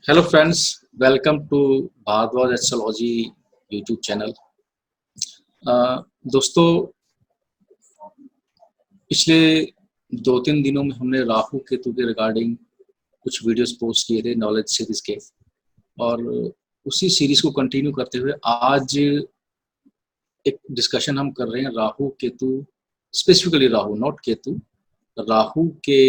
Hello friends, welcome to Bhardwaj astrology YouTube channel. दोस्तों, पिछले 2-3 दिनों में हमने राहु केतु के रिगार्डिंग कुछ वीडियोस पोस्ट किए थे नॉलेज सीरीज के, और उसी सीरीज को कंटिन्यू करते हुए आज एक डिस्कशन हम कर रहे हैं राहु केतु, स्पेसिफिकली राहु नॉट केतु, राहु के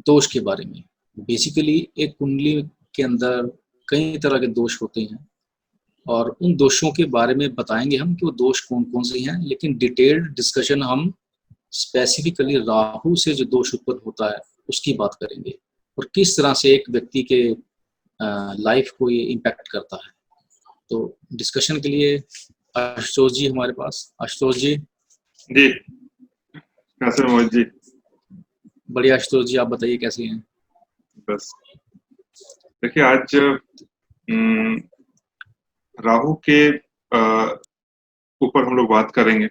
दोष के बारे में। बेसिकली एक कुंडली के अंदर कई तरह के दोष होते हैं और उन दोषों के बारे में बताएंगे हम कि वो दोष कौन कौन से हैं, लेकिन डिटेल्ड डिस्कशन हम स्पेसिफिकली राहु से जो दोष उत्पन्न होता है उसकी बात करेंगे और किस तरह से एक व्यक्ति के लाइफ को ये इम्पैक्ट करता है। तो डिस्कशन के लिए आशुतोष जी हमारे पास। आशुतोष जी। जी, कैसे हैं मोहित जी? बढ़िया आशुतोष जी, आप बताइए कैसे हैं? बस देखिए, आज राहु के ऊपर हम लोग बात करेंगे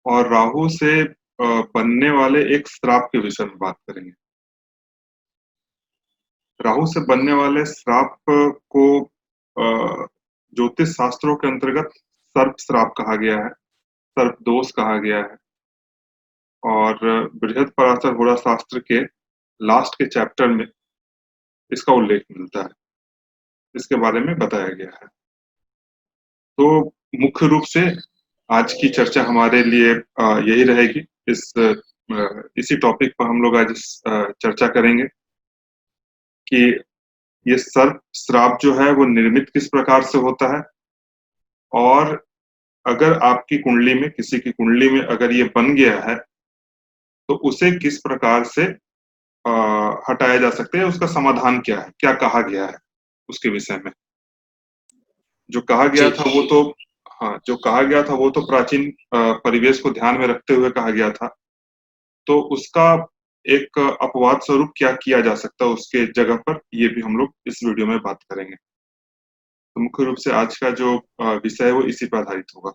और राहु से बनने वाले एक श्राप के विषय में बात करेंगे। राहु से बनने वाले श्राप को ज्योतिष शास्त्रों के अंतर्गत सर्प श्राप कहा गया है, सर्प दोष कहा गया है और बृहत्पराशर होरा शास्त्र के लास्ट के चैप्टर में इसका उल्लेख मिलता है, इसके बारे में बताया गया है। तो मुख्य रूप से आज की चर्चा हमारे लिए यही रहेगी। इसी टॉपिक पर हम लोग आज चर्चा करेंगे कि ये सर्प श्राप जो है वो निर्मित किस प्रकार से होता है, और अगर आपकी कुंडली में, किसी की कुंडली में अगर ये बन गया है तो उसे किस प्रकार से हटाया जा सकता है, उसका समाधान क्या है, क्या कहा गया है उसके विषय में। जो कहा गया था वो तो जो कहा गया था वो तो प्राचीन परिवेश को ध्यान में रखते हुए कहा गया था, तो उसका एक अपवाद स्वरूप क्या किया जा सकता है उसके जगह पर, ये भी हम लोग इस वीडियो में बात करेंगे। तो मुख्य रूप से आज का जो विषय है वो इसी पर आधारित होगा।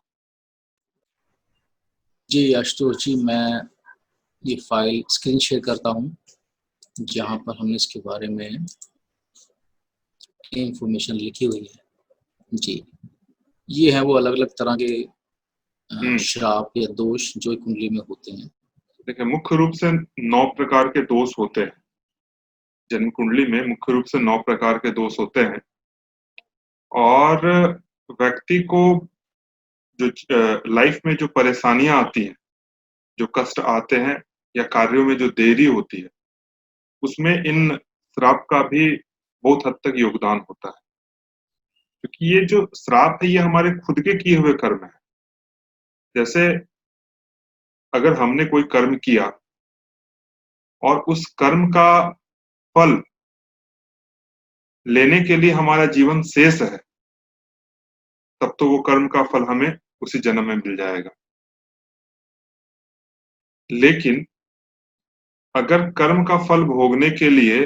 जी आशुतोष जी, मैं ये फाइल स्क्रीन शेयर करता हूँ जहाँ पर हमने इसके बारे में इंफॉर्मेशन लिखी हुई है। जी, ये है वो अलग अलग तरह के श्राप या दोष जो कुंडली में होते हैं। देखिए, मुख्य रूप से 9 प्रकार के दोष होते हैं। जन्म कुंडली में मुख्य रूप से 9 प्रकार के दोष होते हैं और व्यक्ति को जो लाइफ में जो परेशानियां आती हैं, जो कष्ट आते हैं या कार्यों में जो देरी होती है, उसमें इन श्राप का भी बहुत हद तक योगदान होता है। क्योंकि ये जो श्राप है ये हमारे खुद के किए हुए कर्म है। जैसे अगर हमने कोई कर्म किया और उस कर्म का फल लेने के लिए हमारा जीवन शेष है, तब तो वो कर्म का फल हमें उसी जन्म में मिल जाएगा। लेकिन अगर कर्म का फल भोगने के लिए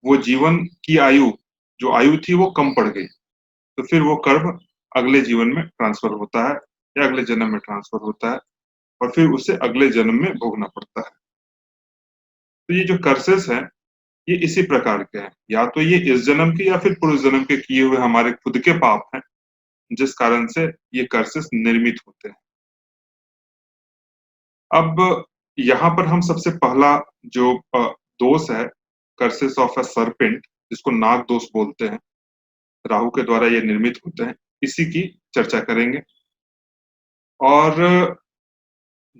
वो जीवन की आयु, जो आयु थी वो कम पड़ गई, तो फिर वो कर्म अगले जीवन में ट्रांसफर होता है या अगले जन्म में ट्रांसफर होता है और फिर उसे अगले जन्म में भोगना पड़ता है। तो ये जो कर्सेस हैं ये इसी प्रकार के हैं, या तो ये इस जन्म के या फिर पूर्व जन्म के किए हुए हमारे खुद के पाप हैं, जिस कारण से ये कर्सेस निर्मित होते हैं। अब यहाँ पर हम सबसे पहला जो दोष है, कर्सेस ऑफ अ सर्पेंट, जिसको नाग दोष बोलते हैं, राहु के द्वारा ये निर्मित होते हैं, इसी की चर्चा करेंगे। और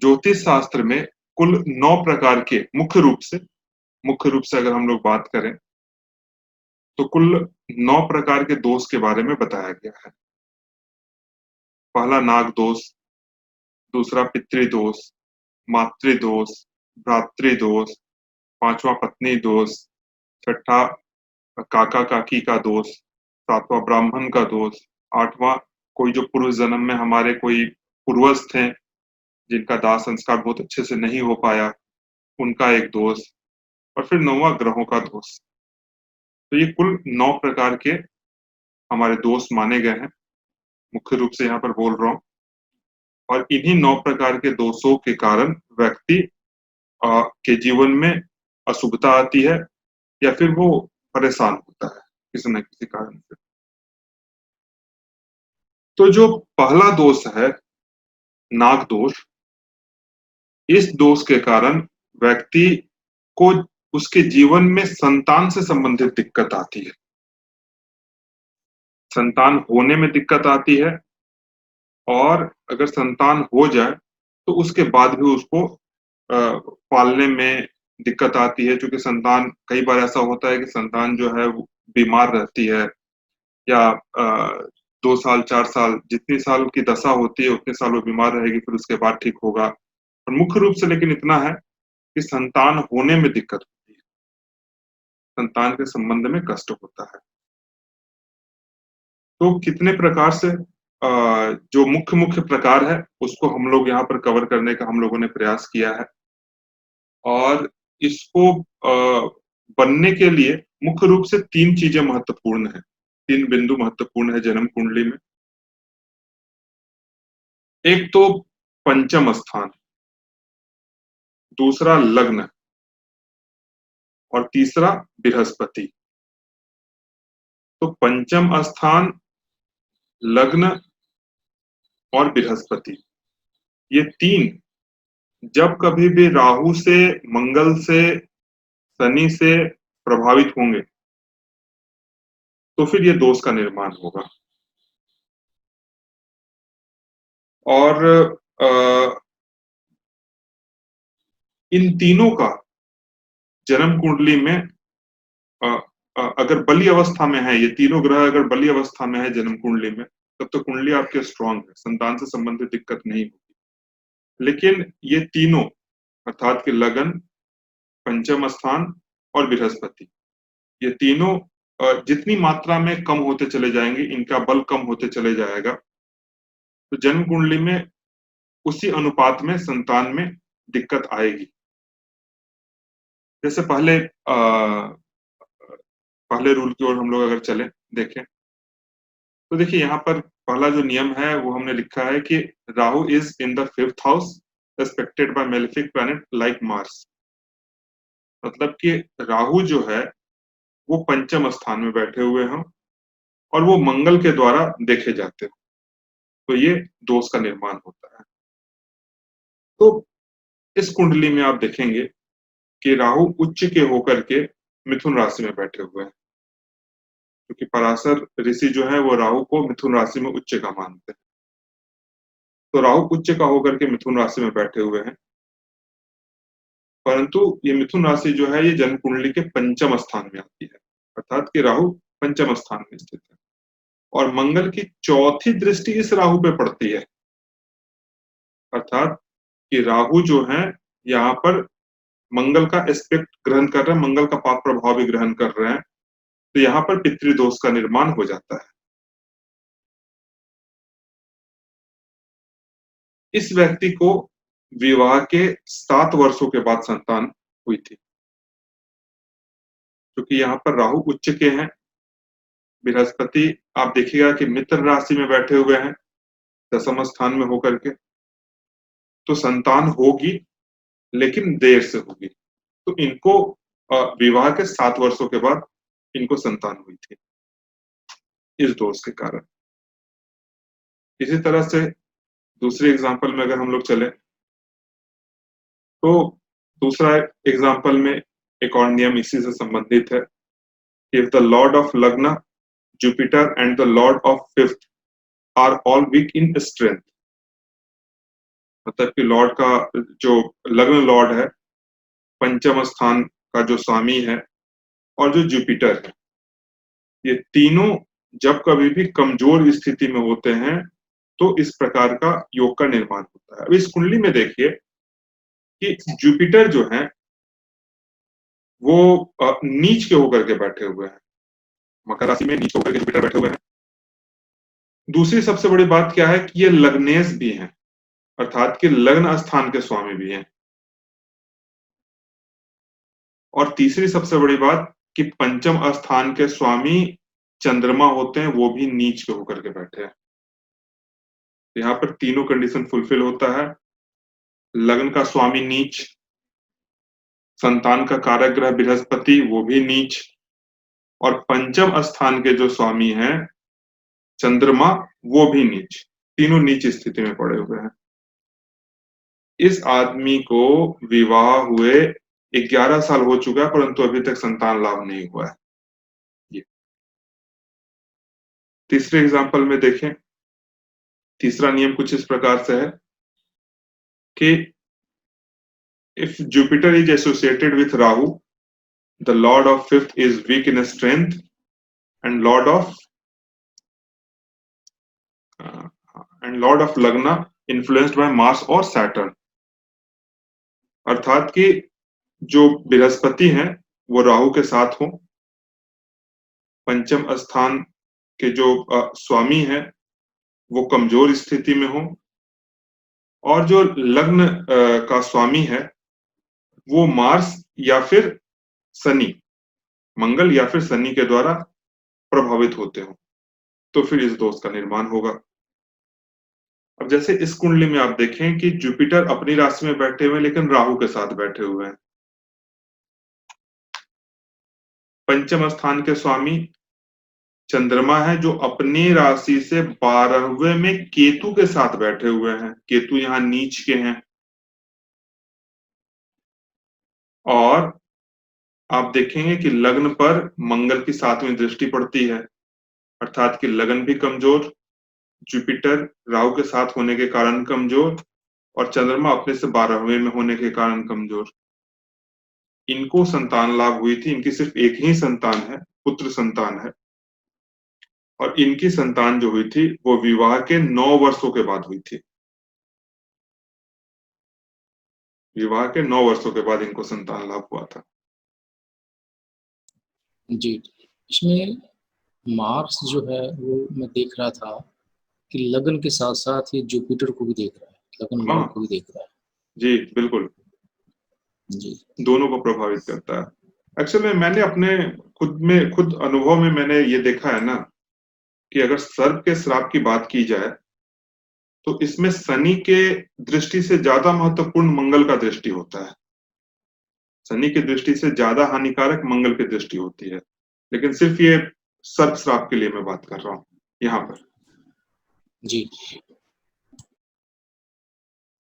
ज्योतिष शास्त्र में कुल 9 प्रकार के मुख्य रूप से अगर हम लोग बात करें तो कुल 9 प्रकार के दोष के बारे में बताया गया है। पहला नाग दोष, दूसरा पितृदोष, मातृदोष, भ्रातृदोष, पांचवा पत्नी दोष, छठा काका काकी का दोष, सातवां ब्राह्मण का दोष, आठवां कोई जो पूर्व जन्म में हमारे कोई पूर्वज थे जिनका दाह संस्कार बहुत अच्छे से नहीं हो पाया, उनका एक दोष, और फिर 9वां ग्रहों का दोष। तो ये कुल 9 प्रकार के हमारे दोष माने गए हैं, मुख्य रूप से यहाँ पर बोल रहा हूँ। और इन्हीं 9 प्रकार के दोषों के कारण व्यक्ति के जीवन में अशुभता आती है या फिर वो परेशान होता है किसी न किसी कारण से। तो जो पहला दोष है नाग दोष, इस दोष के कारण व्यक्ति को उसके जीवन में संतान से संबंधित दिक्कत आती है। संतान होने में दिक्कत आती है और अगर संतान हो जाए तो उसके बाद भी उसको पालने में दिक्कत आती है, क्योंकि संतान कई बार ऐसा होता है कि संतान जो है वो बीमार रहती है या 2 साल 4 साल जितनी साल की दशा होती है उतने साल वो बीमार रहेगी, फिर उसके बाद ठीक होगा। और मुख्य रूप से लेकिन इतना है कि संतान होने में दिक्कत होती है, संतान के संबंध में कष्ट होता है। तो कितने प्रकार से जो मुख्य प्रकार है उसको हम लोग यहाँ पर कवर करने का हम लोगों ने प्रयास किया है। और इसको बनने के लिए मुख्य रूप से 3 चीजें महत्वपूर्ण हैं, 3 बिंदु महत्वपूर्ण है जन्म कुंडली में। एक तो पंचम स्थान, दूसरा लग्न और तीसरा बृहस्पति। तो पंचम स्थान, लग्न और बृहस्पति, ये 3 जब कभी भी राहु से, मंगल से, शनि से प्रभावित होंगे तो फिर ये दोष का निर्माण होगा। और इन तीनों का जन्म कुंडली में अगर बली अवस्था में है, ये तीनों ग्रह अगर बली अवस्था में है जन्म कुंडली में, तब तो कुंडली आपके स्ट्रांग है, संतान से संबंधित दिक्कत नहीं होगी। लेकिन ये तीनों अर्थात कि लगन, पंचम स्थान और बृहस्पति, ये तीनों जितनी मात्रा में कम होते चले जाएंगे, इनका बल कम होते चले जाएगा, तो जन्म कुंडली में उसी अनुपात में संतान में दिक्कत आएगी। जैसे पहले रूल की ओर हम लोग अगर चले देखें तो देखिए यहाँ पर पहला जो नियम है वो हमने लिखा है कि Rahu is in the 5th house aspected by malefic planet like Mars. मतलब कि राहु जो है वो पंचम स्थान में बैठे हुए हैं और वो मंगल के द्वारा देखे जाते हैं, तो ये दोष का निर्माण होता है। तो इस कुंडली में आप देखेंगे कि राहु उच्च के होकर के मिथुन राशि में बैठे हुए हैं, क्योंकि पराशर ऋषि जो है वो राहु को मिथुन राशि में उच्च का मानते हैं। तो राहु उच्च का होकर के मिथुन राशि में बैठे हुए हैं, परंतु ये मिथुन राशि जो है ये जन्म कुंडली के पंचम स्थान में आती है, अर्थात कि राहु पंचम स्थान में स्थित है और मंगल की चौथी दृष्टि इस राहु पे पड़ती है, अर्थात कि राहु जो है यहाँ पर मंगल का एस्पेक्ट ग्रहण कर रहे हैं, मंगल का पाप प्रभाव भी ग्रहण कर रहे हैं, तो यहाँ पर पितृदोष का निर्माण हो जाता है। इस व्यक्ति को विवाह के 7 वर्षों के बाद संतान हुई थी, क्योंकि यहाँ पर राहु उच्च के हैं, बृहस्पति आप देखिएगा कि मित्र राशि में बैठे हुए हैं दसम स्थान में होकर के, तो संतान होगी लेकिन देर से होगी। तो इनको विवाह के 7 वर्षों के बाद इनको संतान हुई थी इस दोष के कारण। इसी तरह से दूसरे एग्जाम्पल में अगर हम लोग चले तो दूसरा एग्जाम्पल में एक और नियम इसी से संबंधित है। If the lord of lagna, Jupiter and the lord of 5th are all weak in strength, मतलब कि लॉर्ड का जो लग्न लॉर्ड है, पंचम स्थान का जो स्वामी है और जो जुपिटर है, ये तीनों जब कभी भी कमजोर स्थिति में होते हैं तो इस प्रकार का योग का निर्माण होता है। अब इस कुंडली में देखिए कि जुपिटर जो है वो नीच के होकर के बैठे हुए हैं, मकर राशि में नीच होकर के जुपिटर बैठे हुए हैं। दूसरी सबसे बड़ी बात क्या है कि ये लग्नेश भी हैं, अर्थात कि लग्न स्थान के स्वामी भी हैं। और तीसरी सबसे बड़ी बात कि पंचम स्थान के स्वामी चंद्रमा होते हैं, वो भी नीच के होकर के बैठे हैं। यहाँ पर तीनों कंडीशन फुलफिल होता है, लग्न का स्वामी नीच, संतान का कारक ग्रह बृहस्पति वो भी नीच, और पंचम स्थान के जो स्वामी हैं चंद्रमा, वो भी नीच, तीनों नीच स्थिति में पड़े हुए हैं। इस आदमी को विवाह हुए 11 साल हो चुका है, परंतु अभी तक संतान लाभ नहीं हुआ है। ये तीसरे एग्जाम्पल में देखें, तीसरा नियम कुछ इस प्रकार से है कि if Jupiter is associated with Rahu, the lord of fifth is weak in strength and Lord of लग्न इन्फ्लुएंस्ड बाय मार्स और सैटर्न। अर्थात कि जो बृहस्पति हैं वो राहु के साथ हो, पंचम स्थान के जो स्वामी हैं वो कमजोर स्थिति में हो, और जो लग्न का स्वामी है वो मार्स या फिर शनि, मंगल या फिर शनि के द्वारा प्रभावित होते हो, तो फिर इस दोष का निर्माण होगा। अब जैसे इस कुंडली में आप देखें कि जुपिटर अपनी राशि में बैठे हुए लेकिन राहु के साथ बैठे हुए हैं। पंचम स्थान के स्वामी चंद्रमा है जो अपनी राशि से 12वें में केतु के साथ बैठे हुए हैं। केतु यहाँ नीच के हैं। और आप देखेंगे कि लग्न पर मंगल की 7वीं दृष्टि पड़ती है, अर्थात कि लग्न भी कमजोर, जुपिटर राहु के साथ होने के कारण कमजोर, और चंद्रमा अपने से 12वें में होने के कारण कमजोर। इनको संतान लाभ हुई थी, इनकी सिर्फ एक ही संतान है, पुत्र संतान है, और इनकी संतान जो हुई थी वो विवाह के 9 वर्षों के बाद हुई थी। विवाह के 9 वर्षों के बाद इनको संतान लाभ हुआ था। जी, इसमें मार्स जो है वो मैं देख रहा था कि लगन के साथ साथ ये जुपिटर को भी देख रहा है, लगन भाव को भी देख रहा है। जी बिल्कुल, जी, दोनों को प्रभावित करता है। एक्चुअली मैंने अपने खुद अनुभव में मैंने ये देखा है ना कि अगर सर्प के श्राप की बात की जाए तो इसमें शनि के दृष्टि से ज्यादा महत्वपूर्ण मंगल का दृष्टि होता है। शनि की दृष्टि से ज्यादा हानिकारक मंगल की दृष्टि होती है, लेकिन सिर्फ ये सर्प श्राप के लिए मैं बात कर रहा हूँ यहाँ पर। जी,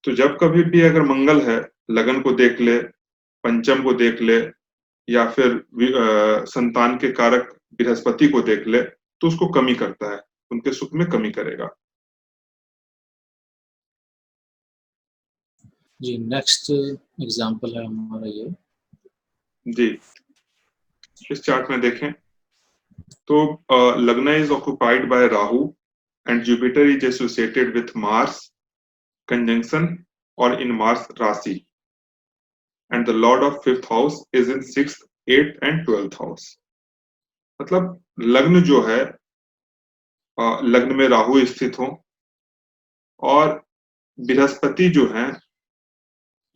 तो जब कभी भी अगर मंगल है, लगन को देख ले, पंचम को देख ले, या फिर संतान के कारक बृहस्पति को देख ले, तो उसको कमी करता है, उनके सुख में कमी करेगा। जी, नेक्स्ट एग्जांपल है हमारा ये। जी, इस चार्ट में देखें तो लग्न is occupied by Rahu and Jupiter is associated with Mars conjunction और इन मार्स राशि, and the lord of fifth house is in 6th, 8th and 12th house. मतलब लग्न जो है, लग्न में राहु स्थित हो और बृहस्पति जो है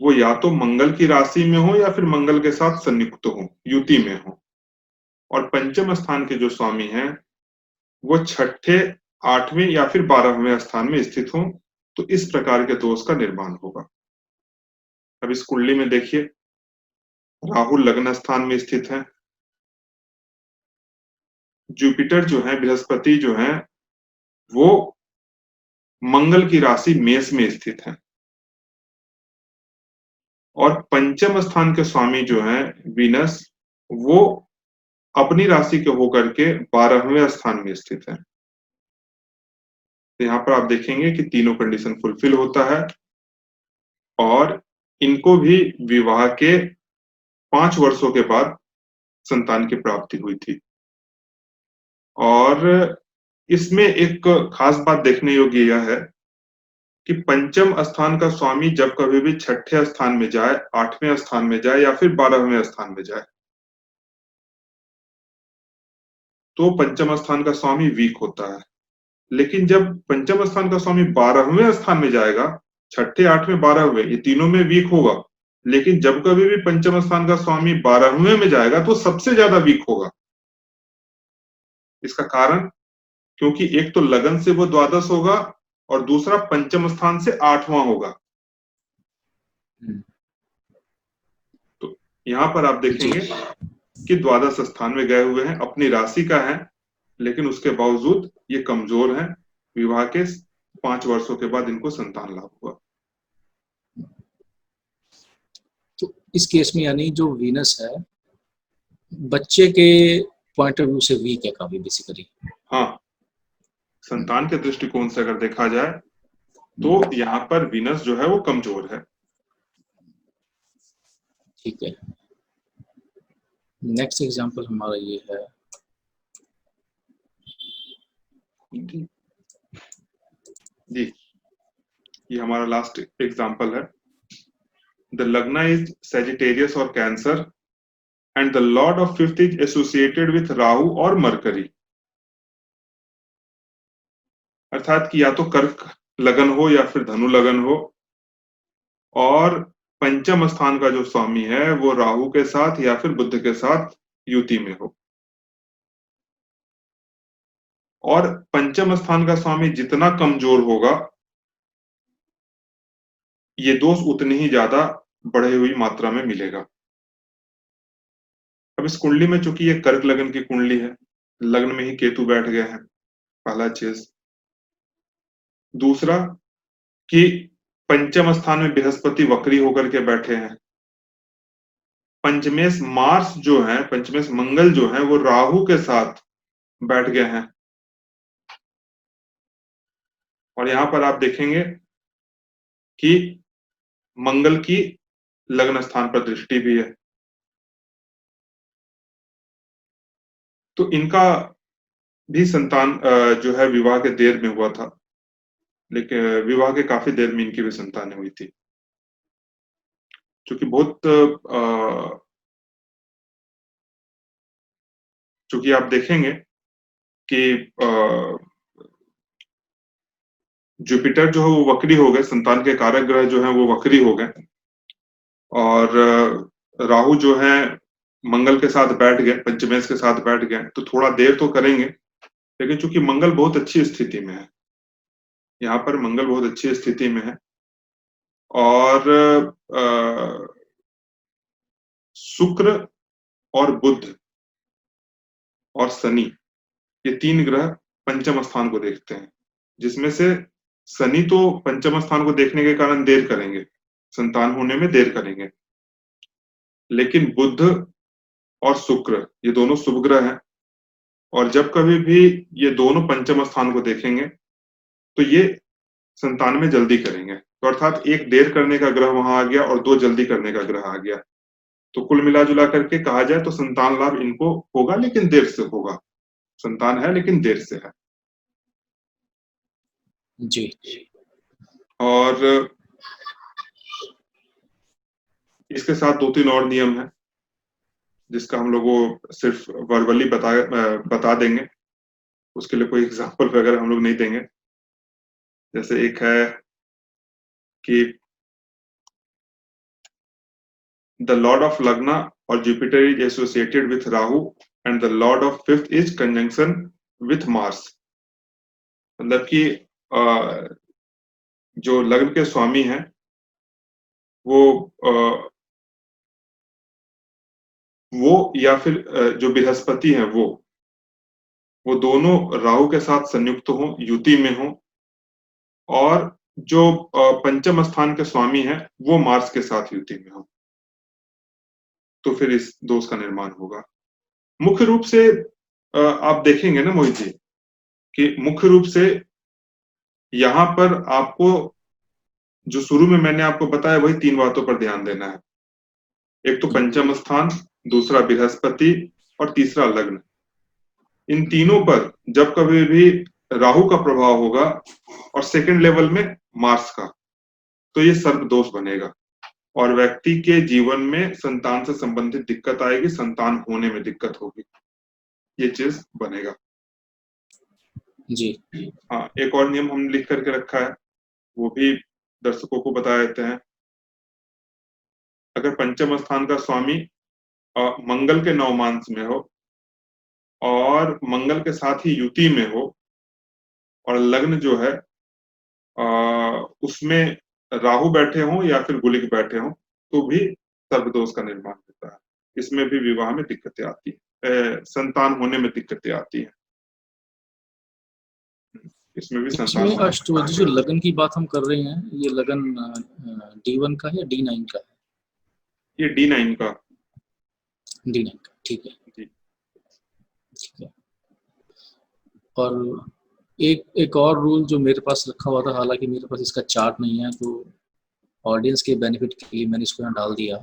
वो या तो मंगल की राशि में हो या फिर मंगल के साथ संयुक्त हो, युति में हो, और पंचम स्थान के जो स्वामी हैं वो 6ठे, 8वें या फिर 12वें स्थान में स्थित हो, तो इस प्रकार के दोष का निर्माण होगा। अब इस कुंडली में देखिए, राहु लग्न स्थान में स्थित है, जुपिटर जो है, बृहस्पति जो है वो मंगल की राशि मेष में स्थित है, और पंचम स्थान के स्वामी जो है वीनस, वो अपनी राशि के होकर के 12वें स्थान में स्थित है। तो यहाँ पर आप देखेंगे कि तीनों कंडीशन फुलफिल होता है, और इनको भी विवाह के 5 वर्षों के बाद संतान की प्राप्ति हुई थी। और इसमें एक खास बात देखने योग्य यह है कि पंचम स्थान का स्वामी जब कभी भी 6ठे स्थान में जाए, 8वें स्थान में जाए या फिर 12वें स्थान में जाए, तो पंचम स्थान का स्वामी वीक होता है। लेकिन जब पंचम स्थान का स्वामी 12वें स्थान में जाएगा, 6ठे, 8वें, 12वें, ये तीनों में वीक होगा, लेकिन जब कभी भी पंचम स्थान का स्वामी 12वें में जाएगा तो सबसे ज्यादा वीक होगा। इसका कारण, क्योंकि एक तो लगन से वो द्वादश होगा और दूसरा पंचम स्थान से 8वां होगा। तो यहां पर आप देखेंगे कि द्वादश स्थान में गए हुए हैं, अपनी राशि का है, लेकिन उसके बावजूद ये कमजोर हैं। विवाह के 5 वर्षों के बाद इनको संतान लाभ हुआ। तो इस केस में यानी जो वीनस है बच्चे के पॉइंट ऑफ व्यू से वीक है काफी बेसिकली। हाँ, संतान के दृष्टिकोण से अगर देखा जाए तो यहाँ पर वीनस जो है वो कमजोर है। ठीक है, नेक्स्ट एग्जांपल हमारा ये है। जी, ये हमारा लास्ट एग्जांपल है। द लग्ना इज सेजिटेरियस और cancer and the lord of fifth is associated with Rahu और मरकरी। अर्थात कि या तो कर्क लगन हो या फिर धनु लगन हो, और पंचम स्थान का जो स्वामी है वो राहु के साथ या फिर बुध के साथ युति में हो। और पंचम स्थान का स्वामी जितना कमजोर होगा, ये दोष उतनी ही ज्यादा बढ़ी हुई मात्रा में मिलेगा। अब इस कुंडली में चूंकि ये कर्क लगन की कुंडली है, लग्न में ही केतु बैठ गए हैं, पहला चीज। दूसरा कि पंचम स्थान में बृहस्पति वक्री होकर के बैठे हैं। पंचमेश मार्स जो है, पंचमेश मंगल जो है वो राहु के साथ बैठ गए हैं। और यहां पर आप देखेंगे कि मंगल की लग्न स्थान पर दृष्टि भी है। तो इनका भी संतान जो है विवाह के देर में हुआ था, लेकिन विवाह के काफी देर में इनकी भी संतानें हुई थी। क्योंकि चूंकि आप देखेंगे कि जुपिटर जो है वो वक्री हो गए, संतान के कारक ग्रह जो है वो वक्री हो गए। और राहु जो है मंगल के साथ बैठ गए, पंचमेश के साथ बैठ गए, तो थोड़ा देर तो करेंगे, लेकिन चूंकि मंगल बहुत अच्छी स्थिति में है, यहाँ पर मंगल बहुत अच्छी स्थिति में है, और शुक्र और बुध और शनि, ये 3 ग्रह पंचम स्थान को देखते हैं, जिसमें से शनि तो पंचम स्थान को देखने के कारण देर करेंगे, संतान होने में देर करेंगे, लेकिन बुध और शुक्र ये दोनों शुभ ग्रह हैं, और जब कभी भी ये दोनों पंचम स्थान को देखेंगे तो ये संतान में जल्दी करेंगे। तो अर्थात एक देर करने का ग्रह वहां आ गया और 2 जल्दी करने का ग्रह आ गया। तो कुल मिला जुला करके कहा जाए तो संतान लाभ इनको होगा, लेकिन देर से होगा। संतान है लेकिन देर से है। जी। और इसके साथ 2-3 और नियम है, जिसका हम लोगों सिर्फ वर्बली बता देंगे, उसके लिए कोई एग्जाम्पल वगैरह हम लोग नहीं देंगे। जैसे एक है कि द लॉर्ड ऑफ लग्ना और Jupiter is associated with Rahu and the lord of fifth is conjunction with Mars. मतलब कि जो लग्न के स्वामी हैं वो या फिर जो बृहस्पति हैं वो दोनों राहु के साथ संयुक्त हो, युति में हो, और जो पंचम स्थान के स्वामी हैं वो मार्स के साथ युति में हो, तो फिर इस दोष का निर्माण होगा। मुख्य रूप से आप देखेंगे ना मोहित जी, कि मुख्य रूप से यहाँ पर आपको जो शुरू में मैंने आपको बताया वही 3 बातों पर ध्यान देना है। एक तो पंचम स्थान, दूसरा बृहस्पति, और तीसरा लग्न। इन तीनों पर जब कभी भी राहु का प्रभाव होगा और सेकंड लेवल में मार्स का, तो ये सर्प दोष बनेगा और व्यक्ति के जीवन में संतान से संबंधित दिक्कत आएगी, संतान होने में दिक्कत होगी, ये चीज बनेगा। जी। हाँ, एक और नियम हमने लिख करके रखा है, वो भी दर्शकों को बता देते हैं। अगर पंचम स्थान का स्वामी मंगल के नवमांश में हो और मंगल के साथ ही युति में हो, और लग्न जो है उसमें राहु बैठे हों या फिर गुलिक बैठे हों, तो भी सर्पदोष का निर्माण होता है। इसमें भी विवाह में दिक्कतें आती है, संतान होने में दिक्कतें आती है। इसमें भी संतान इसमें होने में अष्टवज्र जो लगन की बात हम कर रहे हैं, ये लगन D1 का है या D9 का है? ये D9 का। D9 का, ठीक है। जी। ठीक है। और एक और रूल जो मेरे पास रखा हुआ था, हालांकि मेरे पास इसका चार्ट नहीं है, तो ऑडियंस के बेनिफिट के लिए मैंने इसको यहाँ डाल दिया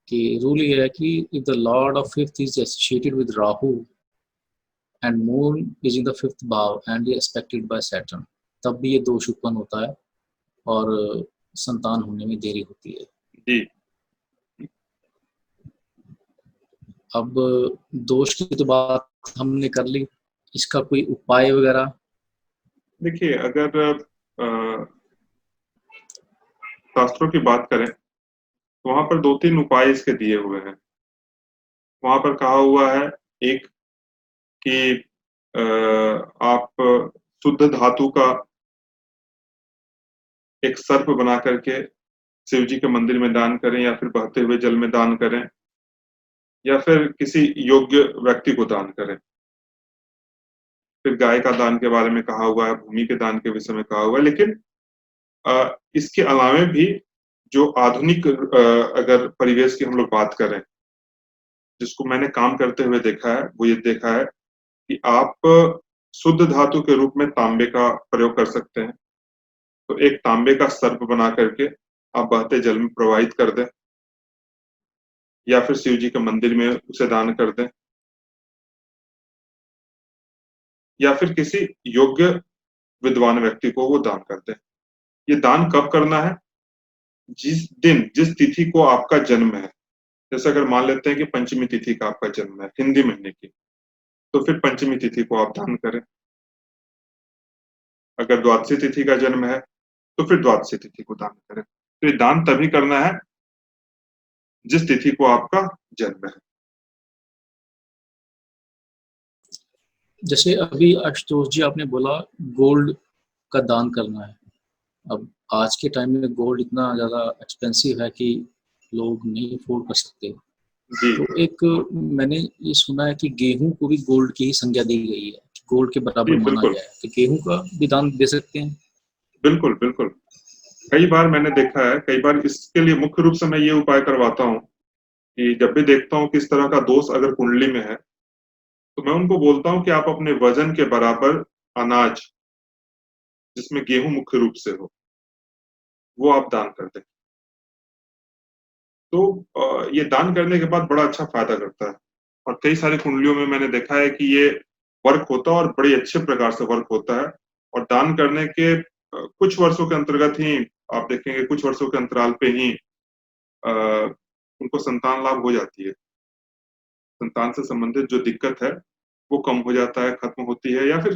कि रूल ये है कि if the lord of fifth is associated with Rahu and moon is in the fifth भाव एंड एस्पेक्टेड बाय सैटर्न, तब भी ये दोष उत्पन्न होता है और संतान होने में देरी होती है। जी। अब दोष की तो बात हमने कर ली, इसका कोई उपाय वगैरह? देखिए, अगर शास्त्रों की बात करें तो वहां पर 2-3 उपाय इसके दिए हुए हैं। वहां पर कहा हुआ है एक कि आप शुद्ध धातु का एक सर्प बना करके शिव जी के मंदिर में दान करें, या फिर बहते हुए जल में दान करें, या फिर किसी योग्य व्यक्ति को दान करें। फिर गाय का दान के बारे में कहा हुआ है, भूमि के दान के विषय में कहा हुआ है। लेकिन इसके अलावे भी जो आधुनिक अगर परिवेश की हम लोग बात करें, जिसको मैंने काम करते हुए देखा है, वो ये देखा है कि आप शुद्ध धातु के रूप में तांबे का प्रयोग कर सकते हैं। तो एक तांबे का सर्प बना करके आप बहते जल में प्रवाहित कर दें, या फिर शिव जी के मंदिर में उसे दान कर दें, या फिर किसी योग्य विद्वान व्यक्ति को वो दान कर दें। ये दान कब करना है? जिस दिन, जिस तिथि को आपका जन्म है। जैसे अगर मान लेते हैं कि पंचमी तिथि का आपका जन्म है, हिंदी महीने की, तो फिर पंचमी तिथि को आप दान करें। अगर द्वादशी तिथि का जन्म है तो फिर द्वादशी तिथि को दान करें। तो ये दान तभी करना है जिस तिथि को आपका जन्म है। जैसे अभी आशुतोष जी आपने बोला गोल्ड का दान करना है। अब आज के टाइम में गोल्ड इतना ज़्यादा एक्सपेंसिव है कि लोग नहीं अफोर्ड कर सकते। जी। तो एक मैंने ये सुना है कि गेहूं को भी गोल्ड की ही संज्ञा दी गई है, गोल्ड के बराबर जी, माना बिल्कुल। गया है, कि गेहूं का भी दान दे सकते हैं। बिल्कुल, बिल्कुल। कई बार मैंने देखा है, कई बार इसके लिए मुख्य रूप से मैं ये उपाय करवाता हूँ कि जब भी देखता हूँ कि इस तरह का दोष अगर कुंडली में है, तो मैं उनको बोलता हूँ कि आप अपने वजन के बराबर अनाज, जिसमें गेहूं मुख्य रूप से हो, वो आप दान कर दें। तो ये दान करने के बाद बड़ा अच्छा फायदा करता है। और कई सारी कुंडलियों में मैंने देखा है कि ये वर्क होता है और बड़ी अच्छे प्रकार से वर्क होता है। और दान करने के कुछ वर्षों के अंतर्गत ही आप देखेंगे, कुछ वर्षों के अंतराल पे ही अ, उनको संतान लाभ हो जाती है। संतान से संबंधित जो दिक्कत है वो कम हो जाता है, खत्म होती है, या फिर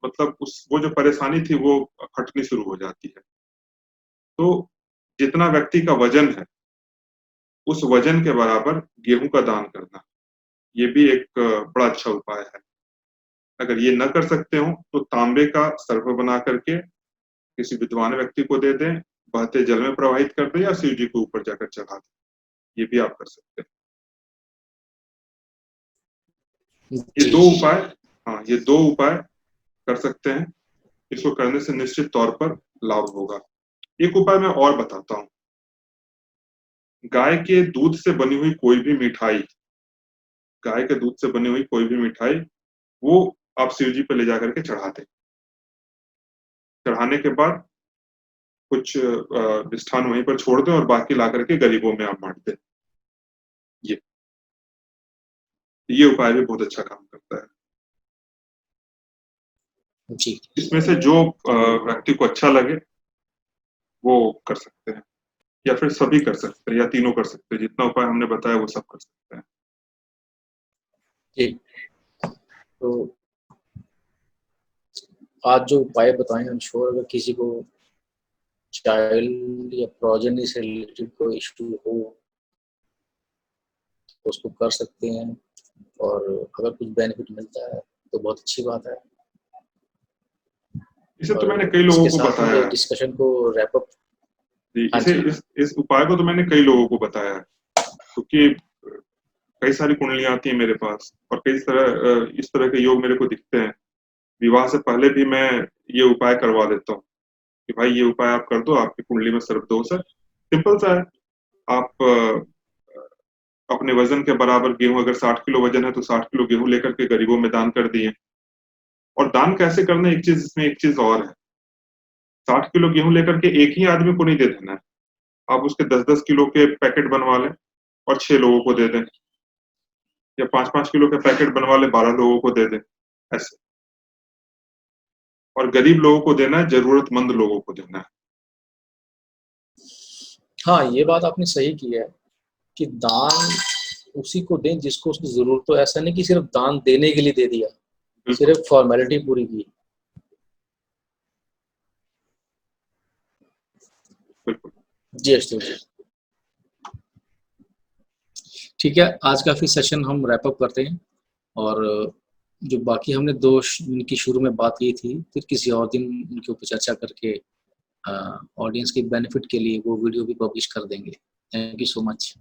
मतलब उस वो जो परेशानी थी वो हटनी शुरू हो जाती है। तो जितना व्यक्ति का वजन है, उस वजन के बराबर गेहूं का दान करना, ये भी एक बड़ा अच्छा उपाय है। अगर ये न कर सकते हो तो तांबे का सर्प बना करके किसी विद्वान व्यक्ति को दे दें, बहते जल में प्रवाहित कर दें, या शिव जी के ऊपर जाकर चढ़ा दें। ये भी आप कर सकते हैं। ये दो उपाय, हाँ, ये 2 उपाय कर सकते हैं। इसको करने से निश्चित तौर पर लाभ होगा। एक उपाय मैं और बताता हूँ। गाय के दूध से बनी हुई कोई भी मिठाई, गाय के दूध से बनी हुई कोई भी मिठाई, वो आप शिव जी पे ले जाकर के चढ़ा दें। चढ़ाने के बाद कुछ मिष्ठान वहीं पर छोड़ दें और बाकी ला करके गरीबों में आप बांट दें। ये उपाय भी बहुत अच्छा काम करता है। जी। इसमें से जो व्यक्ति को अच्छा लगे वो कर सकते हैं, या फिर सभी कर सकते हैं, या तीनों कर सकते हैं। जितना उपाय हमने बताया वो सब कर सकते हैं। जी। तो आज जो उपाय बताए, हम श्योर अगर किसी को चाइल्ड या प्रोजेनी से रिलेटेड कोई इशू हो तो उसको कर सकते हैं, और अगर कुछ बेनिफिट मिलता है तो बहुत अच्छी बात है। इसे तो मैंने और कई लोगों इसके को साथ बताया ही है। डिस्कशन को रैप अप। जी, हाँ इसे जी। इस उपाय को तो मैंने कई लोगों को बताया है, क्योंकि कई सारी कुंडलियां आती हैं मेरे पास और कई तरह इस तरह के योग मेरे को दिखते हैं। विवाह से पहले भी मैं ये उपाय करवा देता हूँ कि भाई ये उपाय आप कर दो, आपकी कुंडली में सर्पदोष है। सिंपल सा है। आप अपने वजन के बराबर गेहूं, अगर 60 किलो वजन है तो 60 किलो गेहूं लेकर के गरीबों में दान कर दिए। और दान कैसे करना है, एक चीज इसमें एक चीज और है। 60 किलो गेहूं लेकर के एक ही आदमी को नहीं दे देना है, आप उसके 10-10 किलो के पैकेट बनवा लें और 6 लोगों को दे दें, या 5-5 किलो के पैकेट बनवा लें, 12 लोगों को दे दें, ऐसे। और गरीब लोगों को देना है, जरूरतमंद लोगों को देना है। हाँ, ये बात आपने सही की है कि दान उसी को दें जिसको उसकी जरूरत हो। ऐसा नहीं कि सिर्फ दान देने के लिए दे दिया, बिल्कुल सिर्फ फॉर्मेलिटी पूरी की। बिल्कुल। जी अशोक जी, ठीक है, आज का फिर सेशन हम रैप अप करते हैं। और जो बाकी हमने दोष इनकी शुरू में बात की थी, फिर किसी और दिन इनके ऊपर चर्चा करके ऑडियंस के बेनिफिट के लिए वो वीडियो भी पब्लिश कर देंगे। Thank you so much.